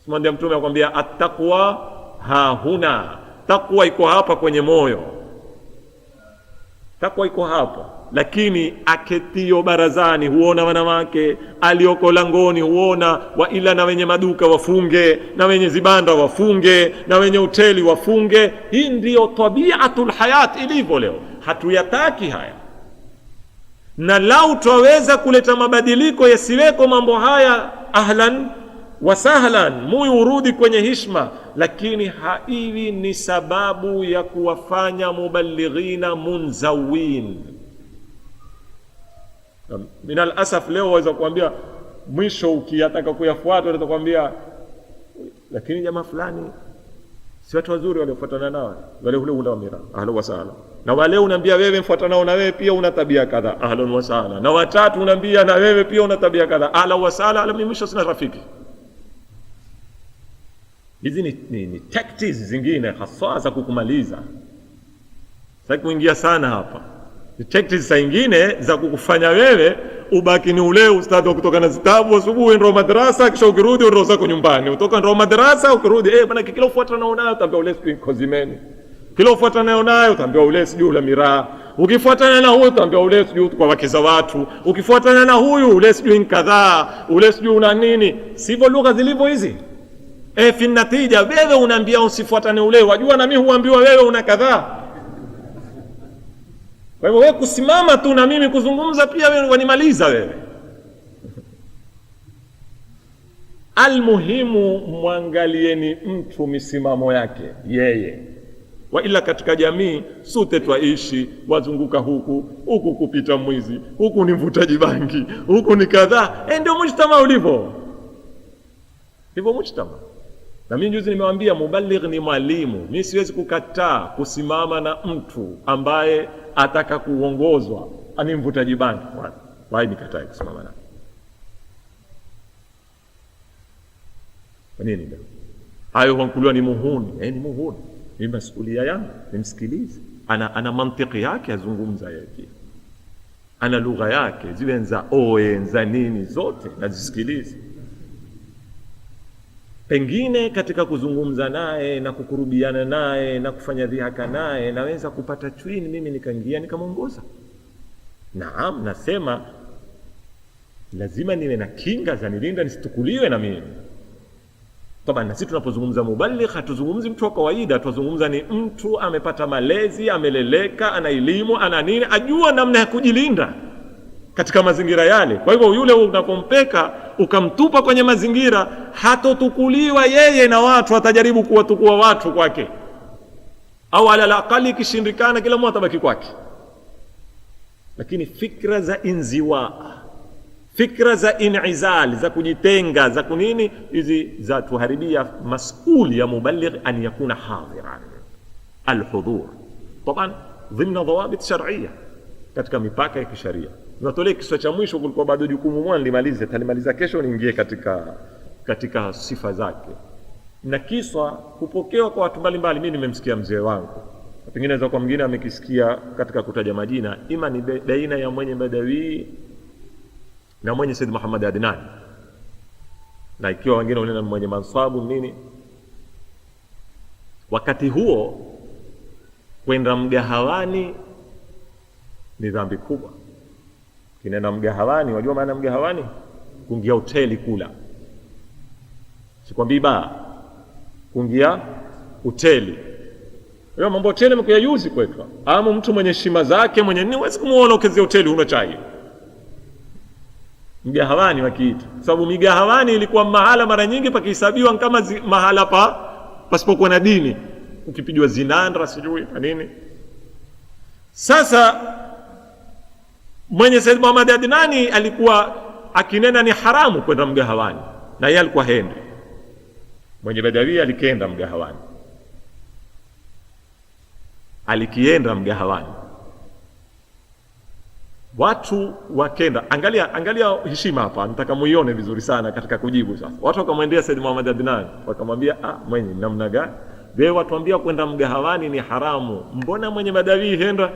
Mtume akwambia attaqwa hahuna, takwa iko hapa kwenye moyo, takwa iko hapa. Lakini aketio barazani huona wanawake, alioko langoni huona, wa ila na wenye maduka wafunge, na wenye zibanda wafunge, na wenye hoteli wafunge. Hii ndiyo tabiatul hayat ilivyo leo. Hatuyataki haya, na lau twaweza kuleta mabadiliko yasiweko mambo haya, ahlan wa sahlan, muyu urudi kwenye hishma. Lakini haiwi ni sababu ya kuwafanya mubalighina munzawin. Minal asaf leo waweza kuambia mwisho ukiyataka kuyafuata watakwambia lakini jamaa fulani si watu wazuri waliofuatana nao, wale ule wa mira, ahlan wa sahlan. Na wale unaambia wewe mfuatana nao, na wewe pia una tabia kadha, ahlan wa sahlan. Na watatu unaambia na wewe pia una tabia kadha, ahlan wa sahlan. Mimi mwisho sina rafiki. Hizi ni tactics zingine hasa za kukumaliza. Sasa kuingia sana hapa. Ni tactics zingine za kukufanya wewe ubaki ni ule ustadhi wa kutoka na zitabu asubuhi ndio madrasa, kisha ukirudi ndio zako nyumbani. Utoka ndio madrasa ukirudi bana kila ufuata na unayo utaambia ule siku kozimeni. Kila ufuata na unayo utaambia ule sijui ule miraa. Ukifuatana na huyu utaambia ule sijui kwa wake za watu. Ukifuatana na huyu ule sijui kadhaa, ule sijui una nini. Sivyo lugha zilivyo hizi. Fi natija wewe unaambia usifuatane ule, wajua na mimi huambiwa wewe una kadhaa. Kwa hivyo wewe kusimama tu na mimi kuzungumza pia wewe wanimaliza wewe. Almuhimu muangalieni mtu misimamo yake yeye. Wa ila katika jamii sote twaishi, wazunguka huku kupita mwizi, huku ni mvutaji bangi, huku ni kadhaa. Ndio mujtama ulivyo. Ndivyo mujtama. Na mimi juzi nimewaambia mubaligh ni mwalimu. Mimi siwezi kukataa kusimama na mtu ambaye ataka kuongozwa ani mvutaji bangi. Why nikatae kusimama naye? Kwa nini ndio? Hayo hukuliwa ni muhuni. Ni muhuni. Ni masulia yangu, nimsikilize. Ana mantiki yake azungumza yeye. Ana lugha yake, ziwe za za nini zote nazisikilize. Pengine katika kuzungumza naye na kukurubiana naye na kufanya dhihaka naye naweza kupata chwini mimi nikaingia nikamuongoza. Naam, nasema lazima niwe na kinga za nilinda nisitukuliwe na mimi. Toba na sisi tunapozungumza mubaligh hatuzungumzi mtu wa kawaida, tuzungumza ni mtu amepata malezi, ameleleka, ana elimu, ana nini, ajua namna ya kujilinda katika mazingira yale. Kwa hivyo yule unapompeka ukamtupa kwenye mazingira, hatotukuliwa yeye na watu, atajaribu kuwatukua watu kwake, au ala aqali kishindikana kila mmoja atabaki kwake. Lakini fikra za inziwa, fikra za inizal, za kujitenga, za kunini, hizi za tuharibia mas'uli ya mubaligh an yakuna hadiran alhudhur taban dhimna dhawabit shar'iyya, katika mipaka ya kisheria. Tunatolea kiswa cha mwisho, kulikuwa bado jukumu mwana nilimalize, talimaliza kesho niingie katika sifa zake. Na kiswa kupokewa kwa watu mbalimbali. Mimi nimemsikia mzee wangu, pengine naweza kwa mwingine amekisikia katika kutaja majina, ima ni baina ya mwenye Badawi na mwenye Said Muhammad Adnan, na ikiwa wengine wale mwenye Mansabu nini. Wakati huo kwenda mgahawani ni dhambi kubwa. Kinaenda mgahawani, wajua maana mgahawani? Kuingia hoteli kula. Sikwambii baa, kuingia hoteli. Hiyo mambo hoteli mkuyayuzi kwetu. Ama mtu mwenye heshima zake, mwenye nini, huwezi kumuona ukeze hoteli una chai. Mgahawani wakiita. Sababu migahawani ilikuwa mahala mara nyingi pakihesabiwa kama mahala pasipokuwa na dini. Ukipijwa zinandra sijui na nini. Sasa mwenye Said Muhammad Adnani alikuwa akinena ni haramu kwenda mgahawani, na yeye alikuwa hendi. Mwenye Badawi alikenda mgahawani, alikienda mgahawani, watu wakenda. Angalia heshima hapa, nataka muione vizuri sana katika kujibu. Sasa watu wakamwendea Said Muhammad Adnani wakamwambia, mwenye namna gani wewe watuambia kwenda mgahawani ni haramu, mbona mwenye Badawi henda?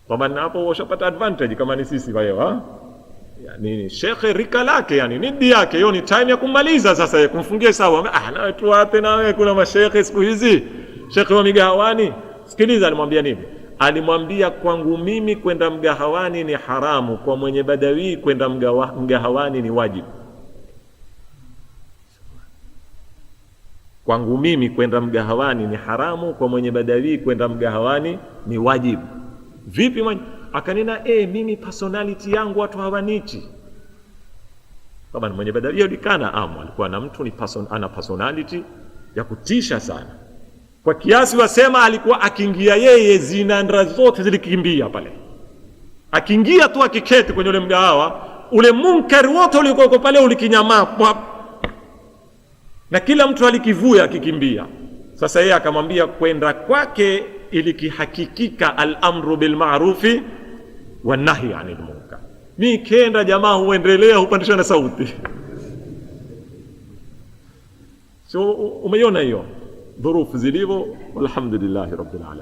Kwa hapo washapata advantage kama ni sisi wao, yani shekhe rika lake, yani nidi yake, hiyo ni time ya kumaliza sasa, ya kumfungia sawa. Nawe tuate nawe, kuna mashekhe siku hizi, shekhe wa migahawani. Sikiliza alimwambia nini? Alimwambia, kwangu mimi kwenda mgahawani ni haramu, kwa mwenye Badawi kwenda mgahawani ni wajibu. Kwangu mimi kwenda mgahawani ni haramu, kwa mwenye Badawi kwenda mgahawani ni wajibu. Vipi mwenye? Akanena mimi personality yangu watu hawanichi. Kama mwenye Badawi alikana alikuwa na mtu ni ana personality ya kutisha sana. Kwa kiasi wasema alikuwa akiingia yeye zinandra zote zilikimbia pale. Akiingia tu akiketi kwenye ule mgahawa, ule munkari wote ulikuwa pale ulikinyamaa. Na kila mtu alikivuya akikimbia. Sasa yeye akamwambia kwenda kwake ilikihakikika al-amru bil ma'rufi wa nahi 'anil munkar. Mimi kenda jamaa huendelea hupandishwa na sauti. So umeiona hiyo dhurufu zilivyo, walhamdulillah rabbil alamin.